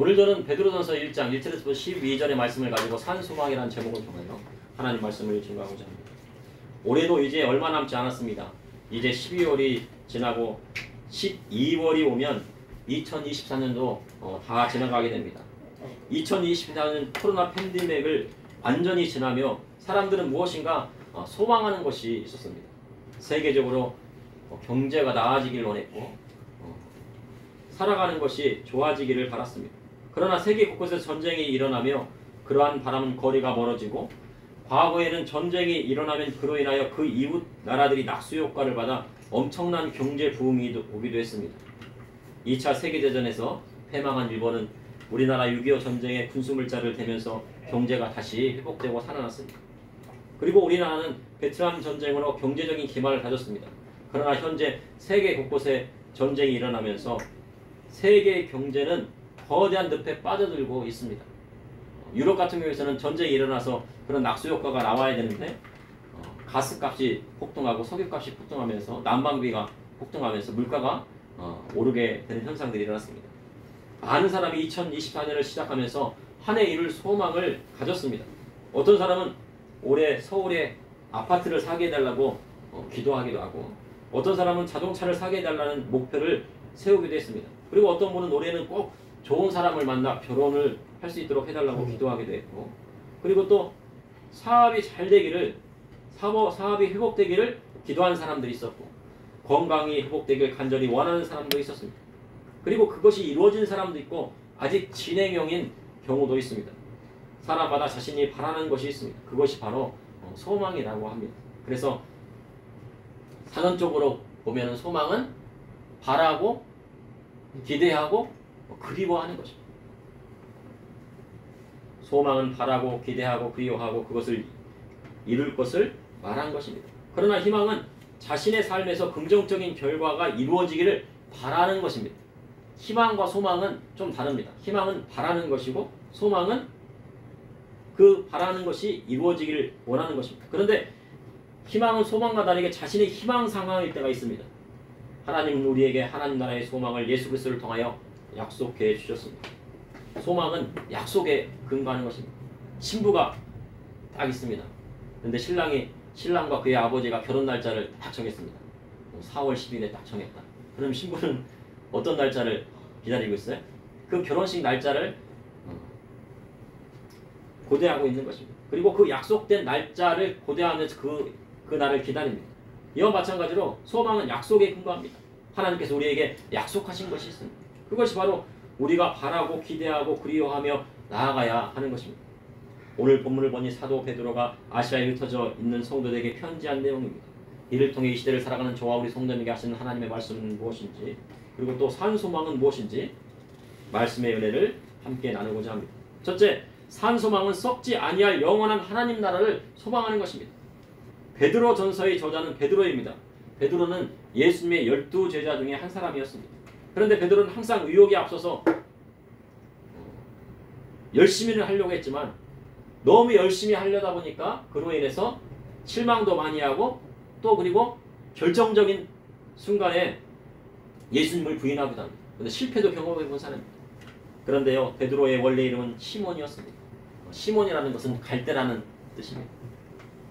오늘 저는 베드로전서 1장 1절에서 12절의 말씀을 가지고 산소망이라는 제목을 정하여 하나님 말씀을 증거하고자 합니다. 올해도 이제 얼마 남지 않았습니다. 이제 12월이 지나고 12월이 오면 2024년도 다 지나가게 됩니다. 2024년 코로나 팬데믹을 완전히 지나며 사람들은 무엇인가 소망하는 것이 있었습니다. 세계적으로 경제가 나아지길 원했고 살아가는 것이 좋아지기를 바랐습니다. 그러나 세계 곳곳에서 전쟁이 일어나며 그러한 바람은 거리가 멀어지고 과거에는 전쟁이 일어나면 그로 인하여 그 이웃 나라들이 낙수 효과를 받아 엄청난 경제 부흥이 오기도 했습니다. 2차 세계대전에서 패망한 일본은 우리나라 6.25 전쟁의 군수물자를 대면서 경제가 다시 회복되고 살아났습니다. 그리고 우리나라는 베트남 전쟁으로 경제적인 기반을 다졌습니다. 그러나 현재 세계 곳곳에 전쟁이 일어나면서 세계의 경제는 거대한 늪에 빠져들고 있습니다. 유럽 같은 경우에는 전쟁이 일어나서 그런 낙수 효과가 나와야 되는데 가스값이 폭등하고 석유값이 폭등하면서 난방비가 폭등하면서 물가가 오르게 되는 현상들이 일어났습니다. 많은 사람이 2024년을 시작하면서 한 해 이룰 소망을 가졌습니다. 어떤 사람은 올해 서울에 아파트를 사게 해달라고 기도하기도 하고 어떤 사람은 자동차를 사게 해달라는 목표를 세우기도 했습니다. 그리고 어떤 분은 올해는 꼭 좋은 사람을 만나 결혼을 할 수 있도록 해달라고 기도하기도 했고 그리고 또 사업이 잘 되기를 사업이 회복되기를 기도하는 사람들이 있었고 건강이 회복되길 간절히 원하는 사람도 있었습니다. 그리고 그것이 이루어진 사람도 있고 아직 진행형인 경우도 있습니다. 사람마다 자신이 바라는 것이 있습니다. 그것이 바로 소망이라고 합니다. 그래서 사전적으로 보면 소망은 바라고 기대하고 그리워하는 것입니다. 소망은 바라고 기대하고 그리워하고 그것을 이룰 것을 말한 것입니다. 그러나 희망은 자신의 삶에서 긍정적인 결과가 이루어지기를 바라는 것입니다. 희망과 소망은 좀 다릅니다. 희망은 바라는 것이고 소망은 그 바라는 것이 이루어지기를 원하는 것입니다. 그런데 희망은 소망과 다르게 자신의 희망 상황일 때가 있습니다. 하나님은 우리에게 하나님 나라의 소망을 예수 그리스도를 통하여 약속해 주셨습니다. 소망은 약속에 근거하는 것입니다. 신부가 딱 있습니다. 그런데 신랑과 그의 아버지가 결혼 날짜를 딱 정했습니다. 4월 10일에 딱 정했다. 그럼 신부는 어떤 날짜를 기다리고 있어요? 그 결혼식 날짜를 고대하고 있는 것입니다. 그리고 그 약속된 날짜를 고대하면서 그 날을 기다립니다. 이와 마찬가지로 소망은 약속에 근거합니다. 하나님께서 우리에게 약속하신 것이 있습니다. 그것이 바로 우리가 바라고 기대하고 그리워하며 나아가야 하는 것입니다. 오늘 본문을 보니 사도 베드로가 아시아에 흩어져 있는 성도들에게 편지한 내용입니다. 이를 통해 이 시대를 살아가는 저와 우리 성도님에게 하시는 하나님의 말씀은 무엇인지 그리고 또 산소망은 무엇인지 말씀의 은혜를 함께 나누고자 합니다. 첫째, 산소망은 썩지 아니할 영원한 하나님 나라를 소망하는 것입니다. 베드로 전서의 저자는 베드로입니다. 베드로는 예수님의 12제자 중에 한 사람이었습니다. 그런데 베드로는 항상 의욕에 앞서서 열심히는 하려고 했지만 너무 열심히 하려다 보니까 그로 인해서 실망도 많이 하고 또 그리고 결정적인 순간에 예수님을 부인하기도 합니다. 그런데 실패도 경험해 본 사람입니다. 그런데요, 베드로의 원래 이름은 시몬이었습니다. 시몬이라는 것은 갈대라는 뜻입니다.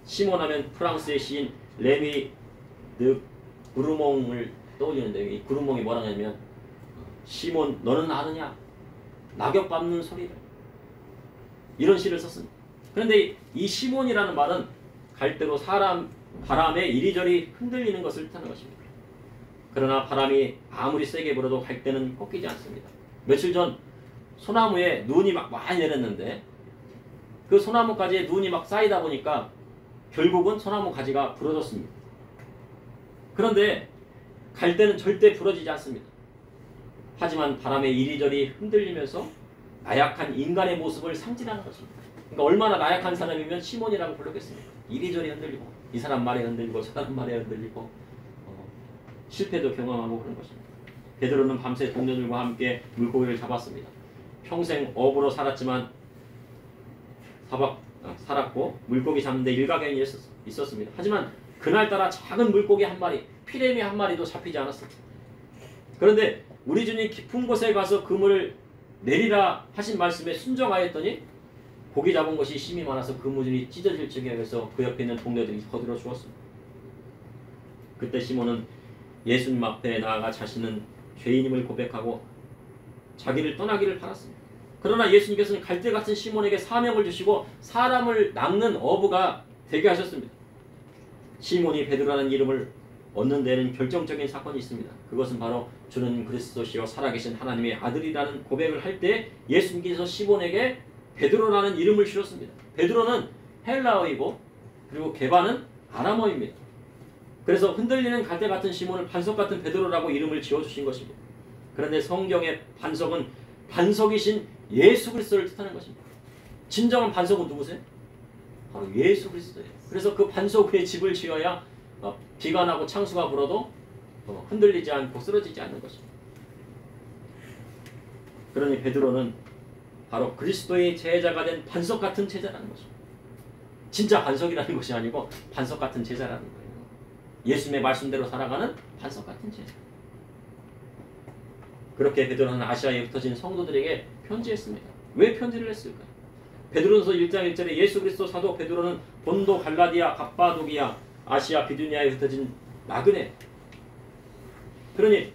시몬하면 프랑스의 시인 레미 드 구르몽을 떠올리는데 이 구르몽이 뭐라고 하냐면 시몬 너는 아느냐 낙엽 밟는 소리를 이런 시를 썼습니다. 그런데 이 시몬이라는 말은 갈대로 바람에 이리저리 흔들리는 것을 뜻하는 것입니다. 그러나 바람이 아무리 세게 불어도 갈대는 꺾이지 않습니다. 며칠 전 소나무에 눈이 막 많이 내렸는데 그 소나무가지에 눈이 막 쌓이다 보니까 결국은 소나무 가지가 부러졌습니다. 그런데 갈대는 절대 부러지지 않습니다. 하지만 바람에 이리저리 흔들리면서 나약한 인간의 모습을 상징하는 것입니다. 그러니까 얼마나 나약한 사람이면 시몬이라고 부르겠습니까? 이리저리 흔들리고 이 사람 말에 흔들리고 저 사람 말에 흔들리고 실패도 경험하고 그런 것입니다. 베드로는 밤새 동료들과 함께 물고기를 잡았습니다. 평생 어부로 살았지만 살았고 물고기 잡는데 일가견이 있었습니다. 하지만 그날따라 작은 물고기 한 마리, 피레미 한 마리도 잡히지 않았습니다. 그런데 우리 주님 깊은 곳에 가서 그물을 내리라 하신 말씀에 순종하였더니 고기 잡은 것이 심이 많아서 그 무준이 찢어질 적에 해서 그 옆에 있는 동료들이 거들어 주었습니다. 그때 시몬은 예수님 앞에 나아가 자신은 죄인임을 고백하고 자기를 떠나기를 바랐습니다. 그러나 예수님께서는 갈대 같은 시몬에게 사명을 주시고 사람을 낚는 어부가 되게 하셨습니다. 시몬이 베드로라는 이름을 얻는 데는 결정적인 사건이 있습니다. 그것은 바로 주는 그리스도시요 살아계신 하나님의 아들이라는 고백을 할 때 예수님께서 시몬에게 베드로라는 이름을 주셨습니다. 베드로는 헬라어이고 그리고 게바는 아람어입니다. 그래서 흔들리는 갈대 같은 시몬을 반석 같은 베드로라고 이름을 지어주신 것입니다. 그런데 성경의 반석은 반석이신 예수 그리스도를 뜻하는 것입니다. 진정한 반석은 누구세요? 바로 예수 그리스도예요. 그래서 그 반석 위에 집을 지어야 비가 나고 창수가 불어도 흔들리지 않고 쓰러지지 않는 것입니다. 그러니 베드로는 바로 그리스도의 제자가 된 반석 같은 제자라는 것입니다. 진짜 반석이라는 것이 아니고 반석 같은 제자라는 거예요. 예수님의 말씀대로 살아가는 반석 같은 제자. 그렇게 베드로는 아시아에 흩어진 성도들에게 편지했습니다. 왜 편지를 했을까요? 베드로전서 1장 1절에 예수 그리스도 사도 베드로는 본도, 갈라디아, 갑바도기아, 아시아, 비두니아에 흩어진 나그네. 그러니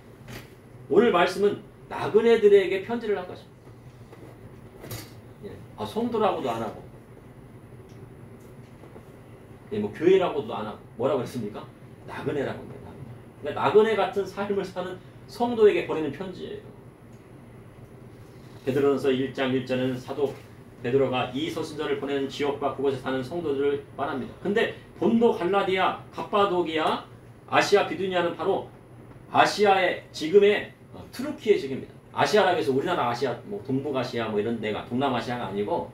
오늘 말씀은 나그네들에게 편지를 한 것입니다. 성도라고도 안 하고 교회라고도 안 하고 뭐라고 했습니까? 나그네라고 합니다. 그러니까 나그네 같은 삶을 사는 성도에게 보내는 편지예요. 베드로전서 1장 1절에는 사도 베드로가 이 서신전을 보내는 지역과 그곳에 사는 성도들을 말합니다. 근데 본도, 갈라디아, 갑바도기아, 아시아, 비두니아는 바로 아시아의 지금의 트루키의 지역입니다. 아시아라고 해서 우리나라 아시아, 동북아시아 이런 데가 동남아시아가 아니고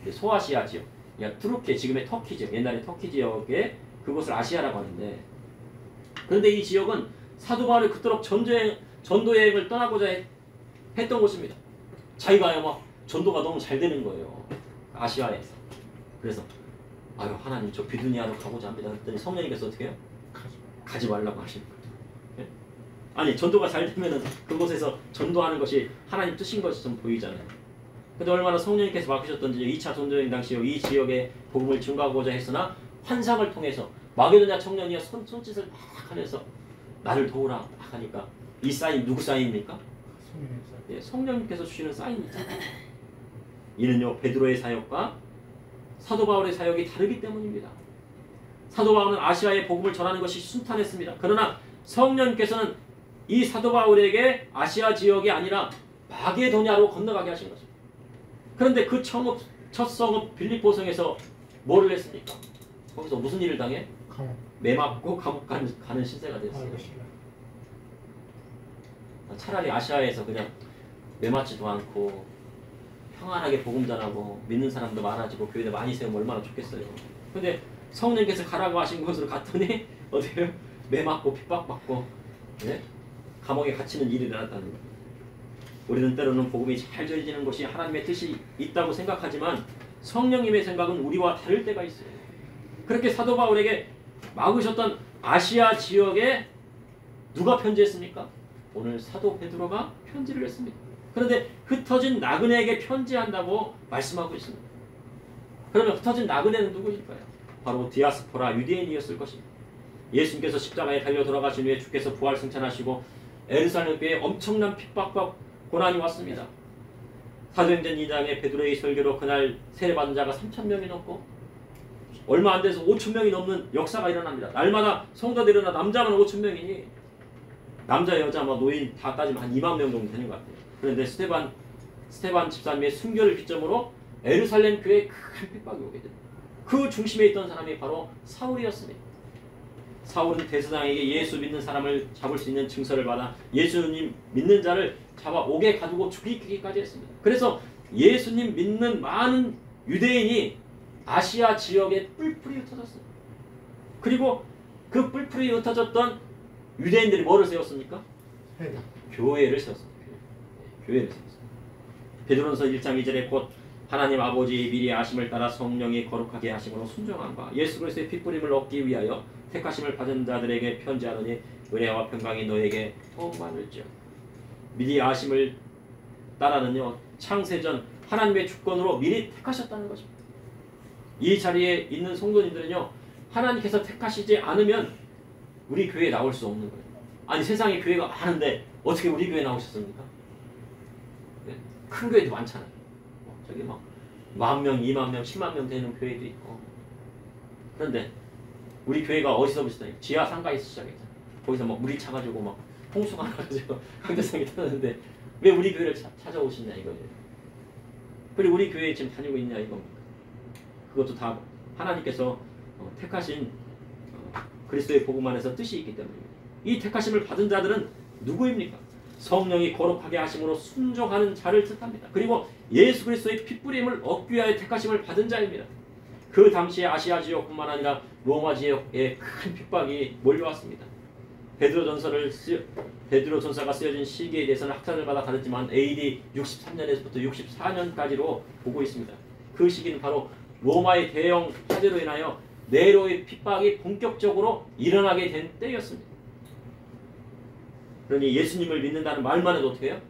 소아시아 지역, 그러니까 트루키 지금의 터키 지역, 옛날에 터키 지역에 그곳을 아시아라고 하는데, 그런데 이 지역은 사도 바울이 그토록 전도 여행을 떠나고자 했던 곳입니다. 자기가 전도가 너무 잘 되는 거예요. 아시아에서. 그래서 하나님 저 비두니아로 가고자 합니다. 그랬더니 성령님께서 어떻게 해요? 가지 말라고 하시는 거예요. 네? 아니 전도가 잘 되면은 그곳에서 전도하는 것이 하나님 뜻인 것이 좀 보이잖아요. 근데 얼마나 성령님께서 맡기셨던지 2차 전도여행 당시 이 지역에 복음을 증거하고자 했으나 환상을 통해서 마게도냐 청년이 손짓을 막 하면서 나를 도우라 막 하니까 이 사인 누구 사인입니까? 성령님께서 주시는 사인이죠. 이는요 베드로의 사역과 사도 바울의 사역이 다르기 때문입니다. 사도 바울은 아시아에 복음을 전하는 것이 순탄했습니다. 그러나 성령님께서는 이 사도 바울에게 아시아 지역이 아니라 마게도냐로 건너가게 하신 것입니다. 그런데 그 첫 성읍 빌립보성에서 뭐를 했습니까? 거기서 무슨 일을 당해? 매맞고 감옥 가는 신세가 됐어요. 차라리 아시아에서 그냥 매맞지도 않고 평안하게 복음 전하고 믿는 사람도 많아지고 교회도 많이 세우면 얼마나 좋겠어요. 근데 성령께서 가라고 하신 곳으로 갔더니 어때요? 매맞고 핍박받고 감옥에 갇히는 일이 일어났다는 거예요. 우리는 때로는 복음이 잘 전해지는 것이 하나님의 뜻이 있다고 생각하지만 성령님의 생각은 우리와 다를 때가 있어요. 그렇게 사도 바울에게 막으셨던 아시아 지역에 누가 편지했습니까? 오늘 사도 베드로가 편지를 했습니다. 그런데 흩어진 나그네에게 편지한다고 말씀하고 있습니다. 그러면 흩어진 나그네는 누구일까요? 바로 디아스포라 유대인이었을 것입니다. 예수님께서 십자가에 달려 돌아가신 후에 주께서 부활 승천하시고 예루살렘 교회에 엄청난 핍박과 고난이 왔습니다. 사도행전 2장에 베드로의 설교로 그날 세례받은 자가 3,000명이 넘고 얼마 안 돼서 5,000명이 넘는 역사가 일어납니다. 날마다 성도들이 일어나 남자만 5,000명이니 남자 여자 노인 다 따지면 한 2만 명 정도 되는 것 같아요. 그런데 스테반 집사님의 순교를 기점으로 예루살렘 교회에 큰 핍박이 오게 됩니다. 그 중심에 있던 사람이 바로 사울이었습니다. 사울은 대제사장에게 예수 믿는 사람을 잡을 수 있는 증서를 받아 예수님 믿는 자를 잡아 옥에 가두고 죽이기까지 했습니다. 그래서 예수님 믿는 많은 유대인이 아시아 지역에 뿔뿔이 흩어졌어요. 그리고 그 뿔뿔이 흩어졌던 유대인들이 뭐를 세웠습니까? 교회를 세웠습니다. 교회를 세웠습니다. 베드로전서 1장 2절에 곧 하나님 아버지의 미리 아심을 따라 성령이 거룩하게 하심으로 순종함과 예수 그리스도의 핏부림을 얻기 위하여 택하심을 받은 자들에게 편지하노니 은혜와 평강이 너에게 더욱 많을지어. 미리 아심을 따라는요 창세전 하나님의 주권으로 미리 택하셨다는 것입니다. 이 자리에 있는 성도님들은요, 하나님께서 택하시지 않으면 우리 교회에 나올 수 없는 거예요. 아니 세상에 교회가 많은데 어떻게 우리 교회에 나오셨습니까? 네? 큰 교회도 많잖아요. 저기 막 10,000명, 20,000명, 100,000명 되는 교회도 있고. 그런데 우리 교회가 어디서 시작해요? 지하 상가에서 시작했잖아요. 거기서 막 물이 차가지고 막 홍수가 나가지고 강대상이 터졌는데 왜 우리 교회를 찾아오시냐 이거예요. 그리고 우리 교회에 지금 다니고 있냐 이겁니다. 그것도 다 하나님께서 택하신 그리스도의 복음 안에서 뜻이 있기 때문입니다. 이 택하심을 받은 자들은 누구입니까? 성령이 거룩하게 하심으로 순종하는 자를 뜻합니다. 그리고 예수 그리스도의 핏부림을 얻기 위하여 택하심을 받은 자입니다. 그 당시에 아시아 지역뿐만 아니라 로마 지역에 큰 핍박이 몰려왔습니다. 베드로전서가 쓰여진 시기에 대해서는 학자들마다 다르지만 AD 63년에서부터 64년까지로 보고 있습니다. 그 시기는 바로 로마의 대형 화재로 인하여 네로의 핍박이 본격적으로 일어나게 된 때였습니다. 그러니 예수님을 믿는다는 말만 해도 어떻게 해요?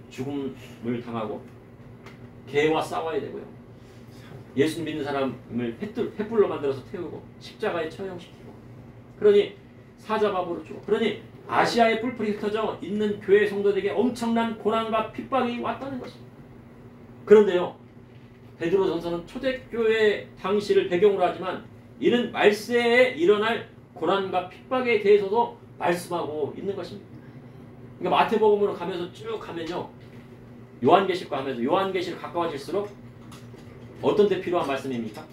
죽음을 당하고 개와 싸워야 되고요. 예수 믿는 사람을 횃불로 만들어서 태우고 십자가에 처형시키고, 그러니 사자밥으로 주고, 그러니 아시아에 뿔뿔이 흩어져 있는 교회 성도들에게 엄청난 고난과 핍박이 왔다는 것입니다. 그런데요, 베드로전서는 초대교회 당시를 배경으로 하지만 이는 말세에 일어날 고난과 핍박에 대해서도 말씀하고 있는 것입니다. 그러니까 마태복음으로 가면서 쭉 가면요, 요한계시록과 하면서 요한계시록 가까워질수록 어떤 데 필요한 말씀입니까?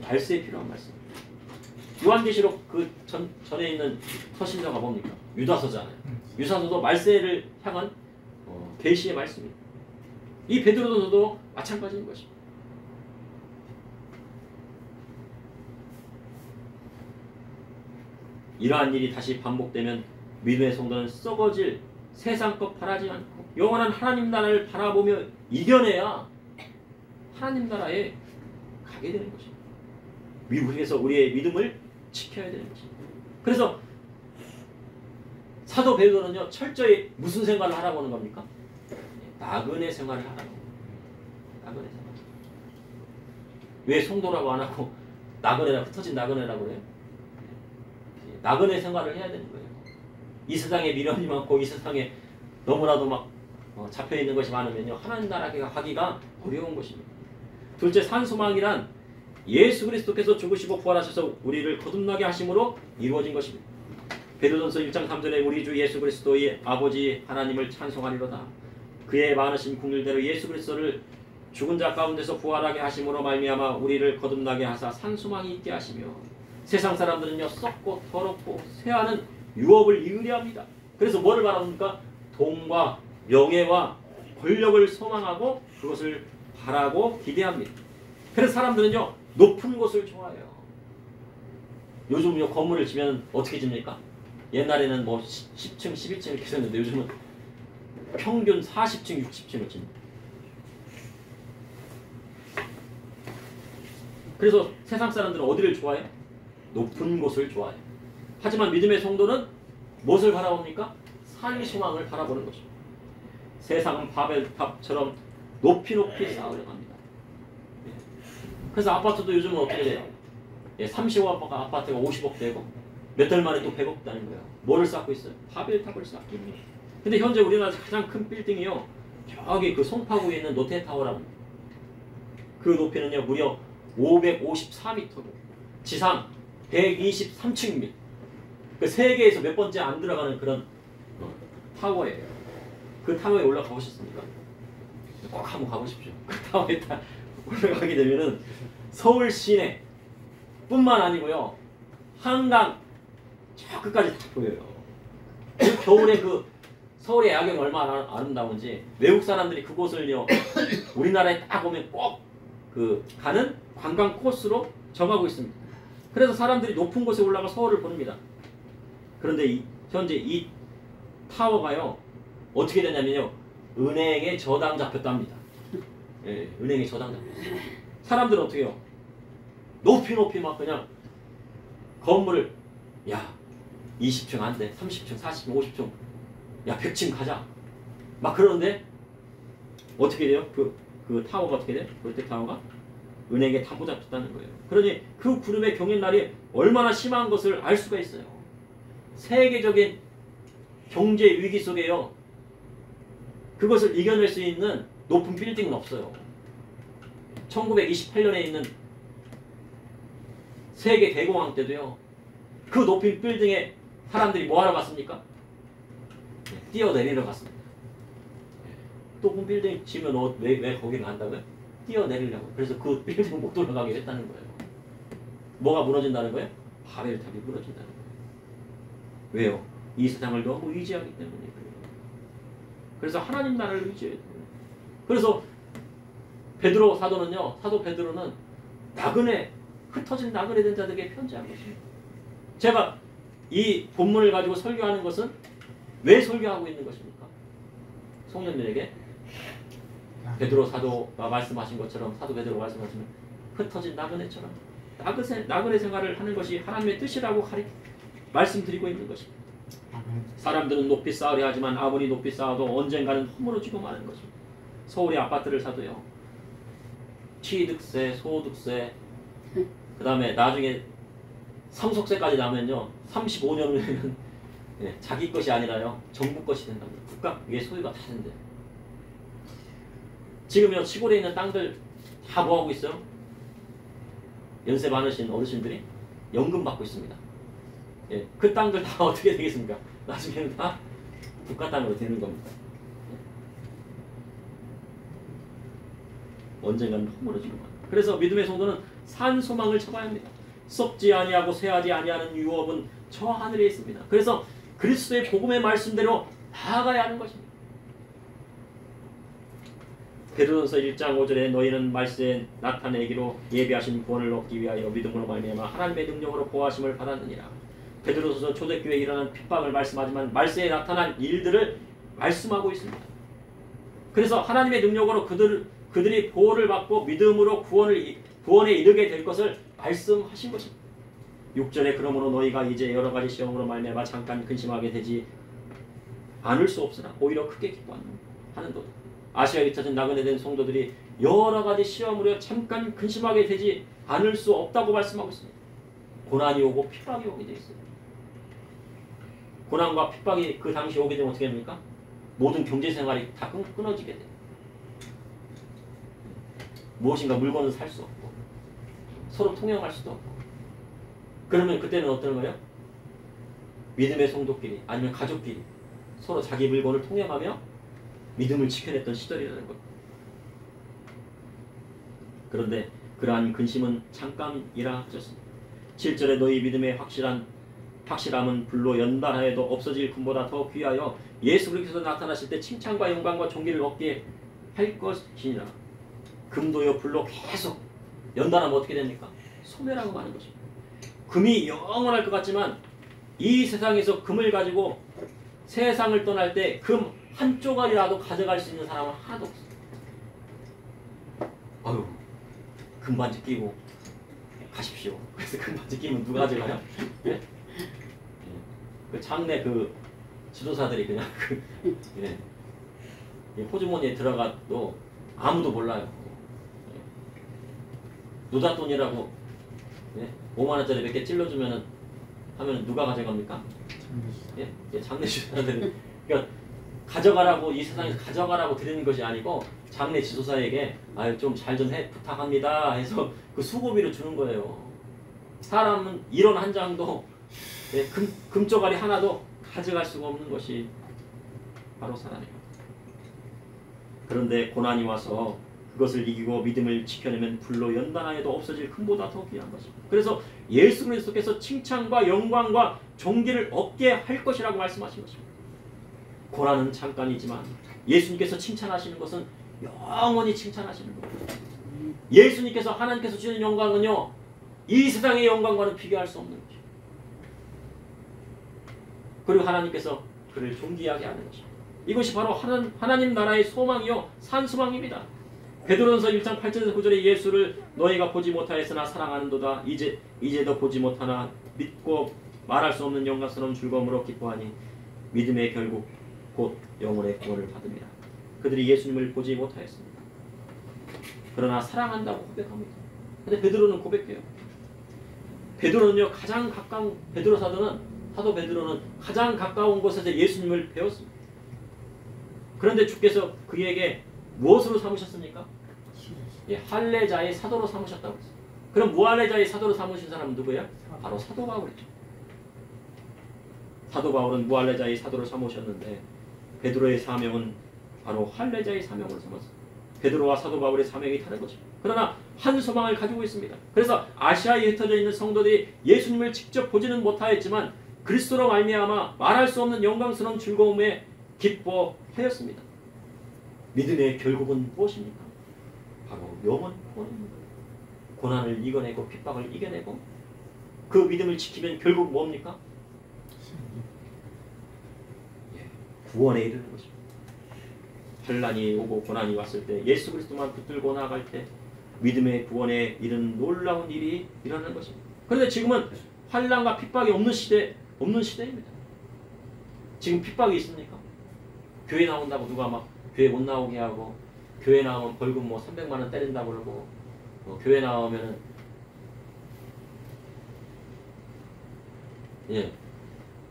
말세에 필요한 말씀. 요한계시록 그 전에 있는 서신서가 뭡니까? 유다서잖아요. 유다서도 말세를 향한 계시의 말씀입니다. 이 베드로전서도 마찬가지인 것입니다. 이러한 일이 다시 반복되면 믿음의 성도는 썩어질 세상 것 바라지 않고 영원한 하나님 나라를 바라보며 이겨내야 하나님 나라에 가게 되는 것입니다. 미국에서 우리의 믿음을 지켜야 되는 것입니다. 그래서 사도 베드로는요, 철저히 무슨 생활을 하라고 하는 겁니까? 나그네 생활을 하라고 합니다. 나그네 생활. 왜 성도라고 안 하고 나그네라, 흩어진 나그네라고 그래요? 나그네 생활을 해야 되는 거예요. 이 세상에 미련이 많고 이 세상에 너무나도 막 잡혀있는 것이 많으면요, 하나님 나라에 가기가 어려운 것입니다. 둘째, 산소망이란 예수 그리스도께서 죽으시고 부활하셔서 우리를 거듭나게 하심으로 이루어진 것입니다. 베드로전서 1장 3절에 우리 주 예수 그리스도의 아버지 하나님을 찬송하리로다. 그의 많으신 국률대로 예수 그리스도를 죽은 자 가운데서 부활하게 하심으로 말미암아 우리를 거듭나게 하사 산소망이 있게 하시며, 세상 사람들은요, 썩고 더럽고 쇠하는 유업을 의뢰합니다. 그래서 뭐를 바랍니까? 돈과 명예와 권력을 소망하고 그것을 바라고 기대합니다. 그래서 사람들은요, 높은 곳을 좋아해요. 요즘요, 건물을 지면 어떻게 집니까? 옛날에는 뭐 10층, 12층 이렇게 했는데 요즘은 평균 40층, 60층을 집니다. 그래서 세상 사람들은 어디를 좋아해요? 높은 곳을 좋아해요. 하지만 믿음의 성도는 무엇을 바라봅니까? 산 소망을 바라보는 것입니다. 세상은 바벨탑처럼 높이 쌓으려고 합니다. 그래서 아파트도 요즘은 어떻게 돼요? 35억 아파트가 50억 되고 몇 달 만에 또 100억 되는 거예요. 뭐를 쌓고 있어요? 바벨탑을 쌓고 있는 거예요. 근데 현재 우리나라에서 가장 큰 빌딩이요, 저기 그 송파구에 있는 롯데타워라고 합니다. 그 높이는요, 무려 554m고 지상 123층입니다. 그 세계에서 몇 번째 안 들어가는 그런 타워예요. 그 타워에 올라가 보셨습니까? 꼭 한번 가보십시오. 그 타워에 딱 올라가게 되면은 서울 시내 뿐만 아니고요, 한강 저 끝까지 다 보여요. 그 겨울에 그 서울의 야경이 얼마나 아름다운지 외국 사람들이 그곳을요, 우리나라에 딱 오면 꼭 그 가는 관광 코스로 정하고 있습니다. 그래서 사람들이 높은 곳에 올라가 서울을 보릅니다. 그런데 현재 이 타워가요, 어떻게 되냐면요, 은행에 저당 잡혔답니다. 예, 은행에 저당 잡혔어요. 사람들은 어떻게 해요? 높이 막 그냥 건물을, 야 20층 안 돼, 30층, 40층, 50층, 야 100층 가자 막 그러는데 어떻게 돼요? 그 타워가 어떻게 돼요? 롯데타워가 은행에 다 보잡혔다는 거예요. 그러니 그 구름의 경연날이 얼마나 심한 것을 알 수가 있어요. 세계적인 경제 위기 속에요. 그것을 이겨낼 수 있는 높은 빌딩은 없어요. 1928년에 있는 세계 대공황 때도요. 그 높은 빌딩에 사람들이 뭐하러 갔습니까? 뛰어내리러 갔습니다. 높은 빌딩 지면 왜 거기 간다고요? 뛰어내리려고. 그래서 그 빌딩 못 올라가게 했다는 거예요. 뭐가 무너진다는 거예요? 바벨탑이 무너진다는 거예요. 왜요? 이 세상을 너무 의지하기 때문에 그래요. 그래서 하나님 나라를 의지해야 돼요. 그래서 베드로 사도는요. 사도 베드로는 흩어진 나그네 된 자들에게 편지한 것입니다. 제가 이 본문을 가지고 설교하는 것은 왜 설교하고 있는 것입니까? 송년들에게 베드로 사도가 말씀하신 것처럼 사도 베드로가 말씀하시면 흩어진 나그네처럼 나그네 생활을 하는 것이 하나님의 뜻이라고 말씀드리고 있는 것입니다. 사람들은 높이 쌓으려 하지만 아무리 높이 쌓아도 언젠가는 허물어지고 마는 것입니다. 서울의 아파트를 사도요. 취득세, 소득세, 그 다음에 나중에 상속세까지 나면요. 35년 후에는 자기 것이 아니라요. 정부 것이 된답니다. 국가, 이게 소유가 다 된대요. 지금요. 시골에 있는 땅들 다 뭐하고 있어요? 연세 많으신 어르신들이 연금 받고 있습니다. 예, 그 땅들 다 어떻게 되겠습니까? 나중에는 다 국가 땅으로 되는 겁니다. 언젠가는 허물어지고 말. 그래서 믿음의 성도는 산 소망을 찾아야 합니다. 썩지 아니하고 쇠하지 아니하는 유업은 저 하늘에 있습니다. 그래서 그리스도의 복음의 말씀대로 나아가야 하는 것입니다. 베드로전서 1장 5절에 너희는 말세에 나타내기로 예비하신 구원을 얻기 위하여 믿음으로 말미암아 하나님의 능력으로 보호하심을 받았느니라. 베드로전서 초대교회에 일어난 핍박을 말씀하지만 말세에 나타난 일들을 말씀하고 있습니다. 그래서 하나님의 능력으로 그들이 보호를 받고 믿음으로 구원에 이르게 될 것을 말씀하신 것입니다. 6절에 그러므로 너희가 이제 여러 가지 시험으로 말미암아 잠깐 근심하게 되지 않을 수 없으나 오히려 크게 기뻐하는도다. 아시아에 흩어진 나그네 된 성도들이 여러 가지 시험으로 잠깐 근심하게 되지 않을 수 없다고 말씀하고 있습니다. 고난이 오고 핍박이 오게 돼 있어요. 고난과 핍박이 그 당시 오게 되면 어떻게 됩니까? 모든 경제생활이 다 끊어지게 돼요. 무엇인가 물건을 살 수 없고 서로 통용할 수도 없고 그러면 그때는 어떤 거예요? 믿음의 성도끼리 아니면 가족끼리 서로 자기 물건을 통용하며 믿음을 지켜냈던 시절이라는 것. 그런데 그러한 근심은 잠깐이라 하셨습니다. 7절에 너희 믿음의 확실함은 불로 연단하여도 없어질 금보다 더 귀하여 예수 그리스도 나타나실 때 칭찬과 영광과 존귀를 얻게 할 것이니라. 금도요 불로 계속 연단하면 어떻게 됩니까? 소멸하고 마는 것입니다. 금이 영원할 것 같지만 이 세상에서 금을 가지고 세상을 떠날 때 금 한 조각이라도 가져갈 수 있는 사람은 하나도 없어요. 아유, 금반지 끼고 가십시오. 그래서 금반지 끼면 누가 가져가요? 네? 그 장내 그 지도사들이 그냥 호주머니에 들어가도 아무도 몰라요. 노잣돈이라고 5만원짜리 몇 개 찔러주면은 하면 누가 가져갑니까? 장내 지도사들은 그러니까 가져가라고 이 세상에서 가져가라고 드리는 것이 아니고 장내 지도사에게 좀 잘 좀 부탁합니다 해서 그 수고비를 주는 거예요. 사람은 1원 한 장도 금조가리 하나도 가져갈 수가 없는 것이 바로 사람이에요. 그런데 고난이 와서 그것을 이기고 믿음을 지켜내면 불로 연단하여도 없어질 금보다 더 귀한 것입니다. 그래서 예수 그리스도께서 칭찬과 영광과 존귀를 얻게 할 것이라고 말씀하신 것입니다. 고난은 잠깐이지만 예수님께서 칭찬하시는 것은 영원히 칭찬하시는 겁니다. 예수님께서 하나님께서 주시는 영광은요 이 세상의 영광과는 비교할 수 없는 것입니다. 그리고 하나님께서 그를 존귀하게 하는 것입니다. 이것이 바로 하나님 나라의 소망이요 산소망입니다. 베드로전서 1장 8절에서 9절에 예수를 너희가 보지 못하였으나 사랑하는도다. 이제도 보지 못하나 믿고 말할 수 없는 영광스러운 즐거움으로 기뻐하니 믿음의 결국 곧 영혼의 구원을 받으리라. 그들이 예수님을 보지 못하였습니다. 그러나 사랑한다고 고백합니다. 근데 베드로는 고백해요. 베드로는요, 가장 가까운, 사도 베드로는 가장 가까운 곳에서 예수님을 배웠습니다. 그런데 주께서 그에게 무엇으로 삼으셨습니까? 예, 할례자의 사도로 삼으셨다고 했어요. 그럼 무할례자의 사도로 삼으신 사람은 누구예요? 바로 사도 바울이죠. 사도 바울은 무할례자의 사도로 삼으셨는데 베드로의 사명은 바로 할례자의 사명으로 삼았어요. 베드로와 사도 바울의 사명이 다른 거죠. 그러나 한 소망을 가지고 있습니다. 그래서 아시아에 흩어져 있는 성도들이 예수님을 직접 보지는 못하였지만 그리스도로 말미암아 말할 수 없는 영광스러운 즐거움에 기뻐하였습니다. 믿음의 결국은 무엇입니까? 바로 영원 구원입니다. 고난을 이겨내고 핍박을 이겨내고 그 믿음을 지키면 결국 뭡니까? 구원에 이르는 것입니다. 환난이 오고 고난이 왔을 때 예수 그리스도만 붙들고 나아갈 때 믿음의 구원에 이르는 놀라운 일이 일어나는 것입니다. 그런데 지금은 환난과 핍박이 없는 시대입니다. 지금 핍박이 있습니까? 교회 나온다고 누가 막 교회 못 나오게 하고 교회 나오면 벌금 뭐 300만 원 때린다고 그러고 교회 나오면은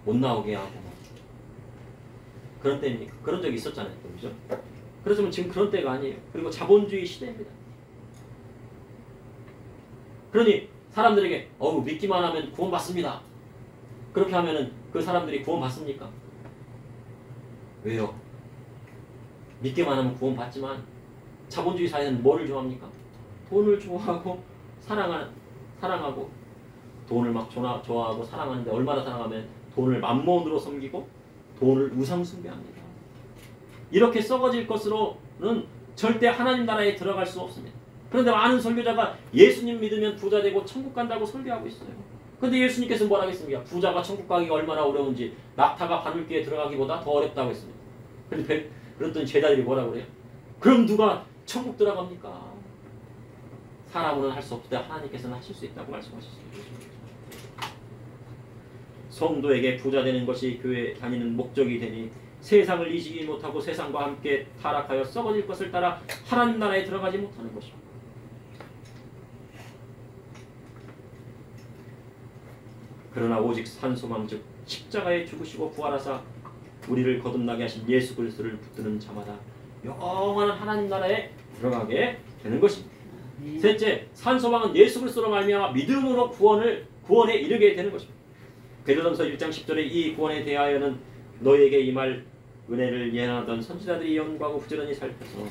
못 나오게 하고 그런 때입니까? 그런 적이 있었잖아요. 그렇죠? 그렇지만 지금 그런 때가 아니에요. 그리고 자본주의 시대입니다. 그러니 사람들에게 믿기만 하면 구원받습니다. 그렇게 하면은 그 사람들이 구원받습니까? 왜요? 믿기만 하면 구원받지만 자본주의 사회는 뭐를 좋아합니까? 돈을 좋아하고 사랑하고 돈을 막 좋아하고 사랑하는데 얼마나 사랑하면 돈을 맘몬으로 섬기고 돈을 우상 숭배합니다. 이렇게 썩어질 것으로는 절대 하나님 나라에 들어갈 수 없습니다. 그런데 많은 설교자가 예수님 믿으면 부자 되고 천국 간다고 설교하고 있어요. 그런데 예수님께서 뭐라고 했습니까? 부자가 천국 가기가 얼마나 어려운지 낙타가 바늘귀에 들어가기보다 더 어렵다고 했습니다. 그랬더니 제자들이 뭐라고 그래요? 그럼 누가 천국 들어갑니까? 사람으로는 할 수 없을 때 하나님께서는 하실 수 있다고 말씀하셨습니다. 성도에게 부자 되는 것이 교회 다니는 목적이 되니 세상을 이기지 못하고 세상과 함께 타락하여 썩어질 것을 따라 하나님 나라에 들어가지 못하는 것입니다. 그러나 오직 산 소망 즉 십자가에 죽으시고 부활하사 우리를 거듭나게 하신 예수 그리스도를 붙드는 자마다 영원한 하나님 나라에 들어가게 되는 것입니다. 셋째, 산 소망은 예수 그리스도로 말미암아 믿음으로 구원에 이르게 되는 것입니다. 베드로전서 1장 10절에 이 구원에 대하여는 너에게 임할 은혜를 예언하던 선지자들이 연구하고 부지런히 살펴서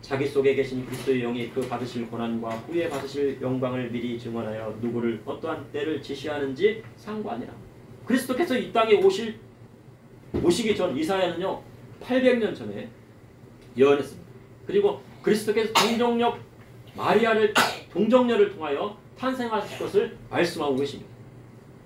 자기 속에 계신 그리스도의 영이 그 받으실 고난과 후에 받으실 영광을 미리 증언하여 누구를 어떠한 때를 지시하는지 상관이라. 그리스도께서 이 땅에 오시기 전 이사야는요 800년 전에 예언했습니다. 그리고 그리스도께서 동정녀를 통하여 탄생하실 것을 말씀하고 계십니다.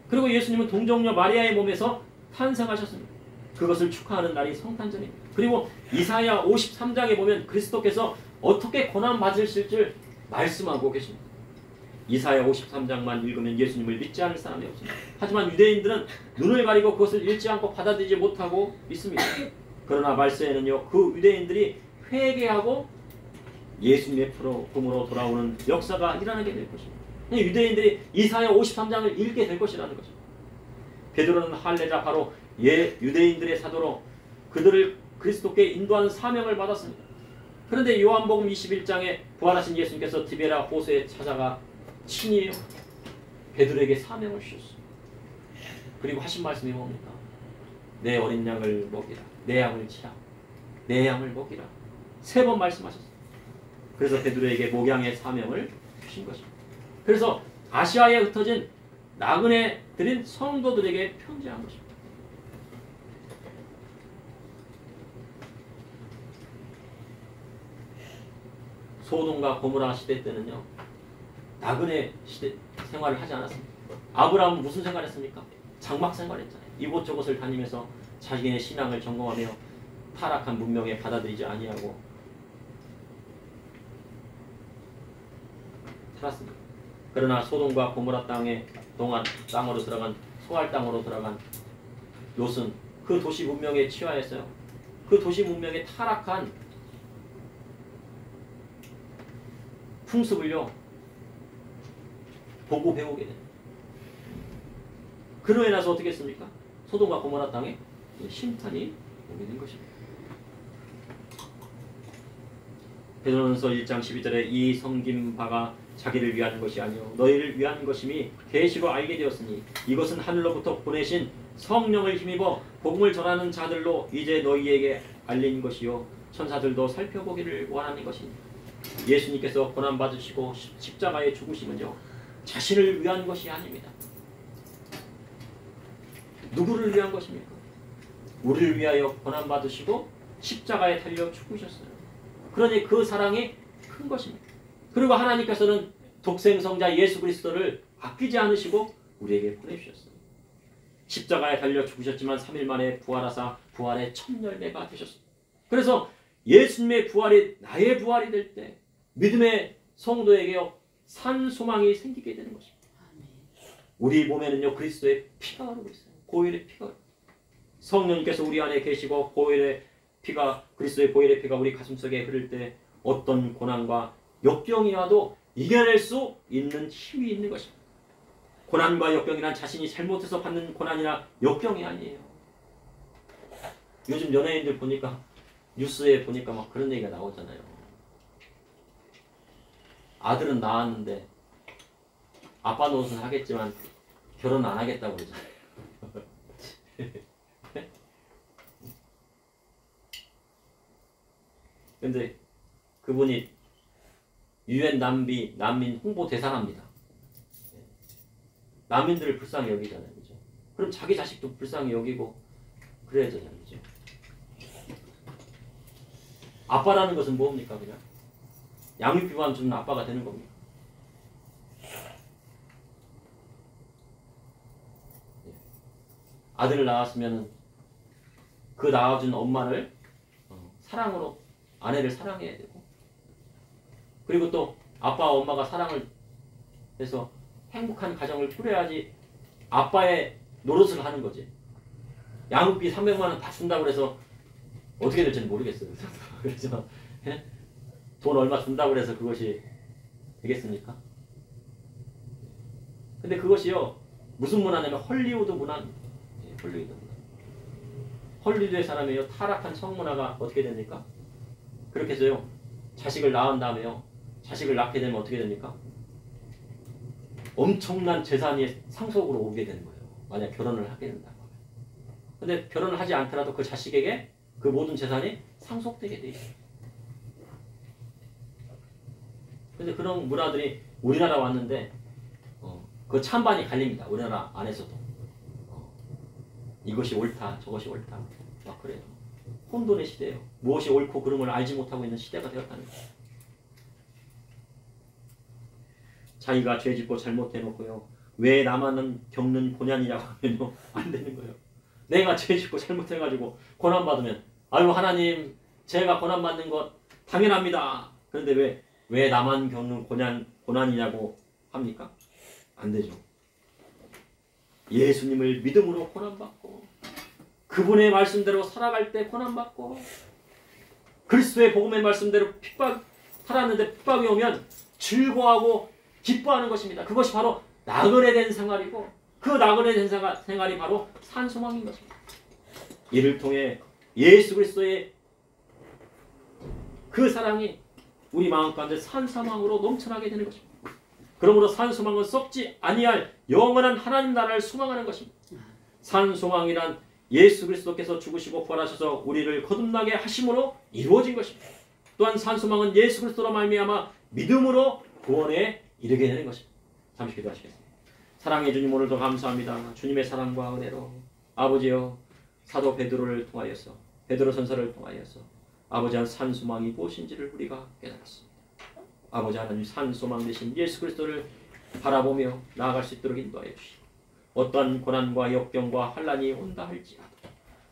그리고 예수님은 동정녀 마리아의 몸에서 탄생하셨습니다. 그것을 축하하는 날이 성탄절입니다. 그리고 이사야 53장에 보면 그리스도께서 어떻게 고난 받으실 줄 말씀하고 계십니다. 이사야 53장만 읽으면 예수님을 믿지 않을 사람이 없습니다. 하지만 유대인들은 눈을 가리고 그것을 읽지 않고 받아들이지 못하고 있습니다. 그러나 말세에는요 그 유대인들이 회개하고 예수님의 품으로 돌아오는 역사가 일어나게 될 것입니다. 유대인들이 이사야 53장을 읽게 될 것이라는 거죠. 베드로는 할례자 바로 유대인들의 사도로 그들을 그리스도께 인도하는 사명을 받았습니다. 그런데 요한복음 21장에 부활하신 예수님께서 디베라 호수에 찾아가 친히 베드로에게 사명을 주셨습니다. 그리고 하신 말씀이 뭡니까? 내 어린 양을 먹이라. 내 양을 치라. 내 양을 먹이라. 3번 말씀하셨습니다. 그래서 베드로에게 목양의 사명을 주신 것입니다. 그래서 아시아에 흩어진 나그네 들인 성도들에게 편지한 것입니다. 소돔과 고모라 시대 때는요 나그네 시대 생활을 하지 않았습니다. 아브라함은 무슨 생활했습니까? 장막 생활했잖아요. 이곳저곳을 다니면서 자기의 신앙을 점검하며 타락한 문명에 받아들이지 아니하고 살았습니다. 그러나 소돔과 고모라 땅으로 들어간 소알 땅으로 들어간 롯은 그 도시 문명에 취하였어요. 그 도시 문명에 타락한 풍습을요 보고 배우게 돼요. 그로 인해서 어떻게 했습니까? 소돔과 고모라 땅에 심탄이 오게 된 것입니다. 베드로전서 1장 12절에 이 섬긴 바가 자기를 위한 것이 아니요 너희를 위한 것임이 계시로 알게 되었으니 이것은 하늘로부터 보내신 성령을 힘입어 복음을 전하는 자들로 이제 너희에게 알린 것이요 천사들도 살펴보기를 원하는 것이니 예수님께서 고난받으시고 십자가에 죽으심은요 자신을 위한 것이 아닙니다. 누구를 위한 것입니까? 우리를 위하여 고난받으시고 십자가에 달려 죽으셨어요. 그러니 그 사랑이 큰 것입니다. 그리고 하나님께서는 독생성자 예수 그리스도를 아끼지 않으시고 우리에게 보내주셨어요. 십자가에 달려 죽으셨지만 3일 만에 부활하사 부활의 첫 열매가 되셨습니다. 그래서 예수님의 부활이 나의 부활이 될 때 믿음의 성도에게 산 소망이 생기게 되는 것입니다. 우리 몸에는요 그리스도의 피가 흐르고 있어요. 보혈의 피가 성령님께서 우리 안에 계시고 보혈의 피가 그리스도의 보혈의 피가 우리 가슴속에 흐를 때 어떤 고난과 역경이 와도 이겨낼 수 있는 힘이 있는 것입니다. 고난과 역경이란 자신이 잘못해서 받는 고난이나 역경이 아니에요. 요즘 연예인들 보니까 뉴스에 보니까 막 그런 얘기가 나오잖아요. 아들은 낳았는데 아빠 노릇은 하겠지만 결혼 안 하겠다고 그러잖아요. 근데 그분이 유엔 난민 홍보 대사랍니다. 난민들을 불쌍히 여기잖아요. 그죠? 그럼 자기 자식도 불쌍히 여기고 그래야 되잖아요. 그죠? 아빠라는 것은 뭡니까? 그냥 양육비만 주는 아빠가 되는 겁니다. 아들을 낳았으면 그 낳아준 엄마를 사랑으로 아내를 사랑해야 되고 그리고 또 아빠와 엄마가 사랑을 해서 행복한 가정을 꾸려야지 아빠의 노릇을 하는 거지. 양육비 300만 원 다 준다고 해서 어떻게 될지는 모르겠어요. 그래서 돈 얼마 준다고 해서 그것이 되겠습니까? 근데 그것이요 무슨 문화냐면 헐리우드 문화입니다. 헐리우드 문화. 헐리우드의 사람이요 타락한 성문화가 어떻게 됩니까? 그렇게 해서요 자식을 낳은 다음에요 자식을 낳게 되면 어떻게 됩니까? 엄청난 재산이 상속으로 오게 되는 거예요. 만약 결혼을 하게 된다. 근데 결혼을 하지 않더라도 그 자식에게 그 모든 재산이 상속되게 돼 있어요. 근데 그런 문화들이 우리나라 왔는데 그 찬반이 갈립니다. 우리나라 안에서도 이것이 옳다 저것이 옳다 막 그래요. 혼돈의 시대예요. 무엇이 옳고 그름을 알지 못하고 있는 시대가 되었다는 거예요. 자기가 죄짓고 잘못해놓고요 왜 나만 겪는 고난이라고 하면요 안 되는 거예요. 내가 죄짓고 잘못해가지고 고난받으면 아유 하나님 제가 고난받는 것 당연합니다. 그런데 왜 나만 겪는 고난이냐고 합니까? 안 되죠. 예수님을 믿음으로 고난받고 그분의 말씀대로 살아갈 때 고난받고 그리스도의 복음의 말씀대로 살았는데 핍박이 오면 즐거워하고 기뻐하는 것입니다. 그것이 바로 나그네 된 생활이고 그 나그네 된 생활이 바로 산소망인 것입니다. 이를 통해 예수 그리스도의 그 사랑이 우리 마음 가운데 산소망으로 넘쳐나게 되는 것입니다. 그러므로 산소망은 썩지 아니할 영원한 하나님 나라를 소망하는 것입니다. 산소망이란 예수 그리스도께서 죽으시고 부활하셔서 우리를 거듭나게 하심으로 이루어진 것입니다. 또한 산소망은 예수 그리스도로 말미암아 믿음으로 구원에 이르게 되는 것입니다. 잠시 기도하시겠습니다. 사랑해 주님 오늘도 감사합니다. 주님의 사랑과 은혜로 아버지여 사도 베드로를 통하여서 베드로 선서를 통하여서 아버지 한 산소망이 무엇인지를 우리가 깨달았습니다. 아버지 하나님 산소망 되신 예수 그리스도를 바라보며 나아갈 수 있도록 인도하여 주시고 어떠한 고난과 역경과 환난이 온다 할지라도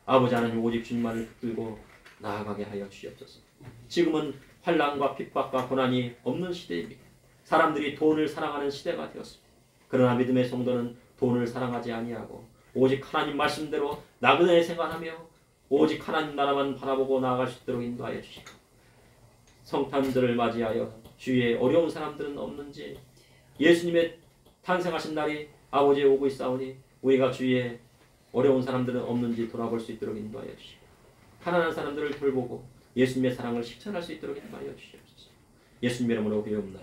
아버지 하나님 오직 주님만을 붙들고 나아가게 하여 주시옵소서. 지금은 환난과 핍박과 고난이 없는 시대입니다. 사람들이 돈을 사랑하는 시대가 되었습니다. 그러나 믿음의 성도는 돈을 사랑하지 아니하고 오직 하나님 말씀대로 나그네 생활하며 오직 하나님 나라만 바라보고 나아갈 수 있도록 인도하여 주시고 성탄절을 맞이하여 주위에 어려운 사람들은 없는지, 예수님의 탄생하신 날이 아버지의 오고 있사오니 우리가 주위에 어려운 사람들은 없는지 돌아볼 수 있도록 인도하여 주시고, 가난한 사람들을 돌보고 예수님의 사랑을 실천할 수 있도록 인도하여 주시옵소서. 예수님 이름으로 기도합니다.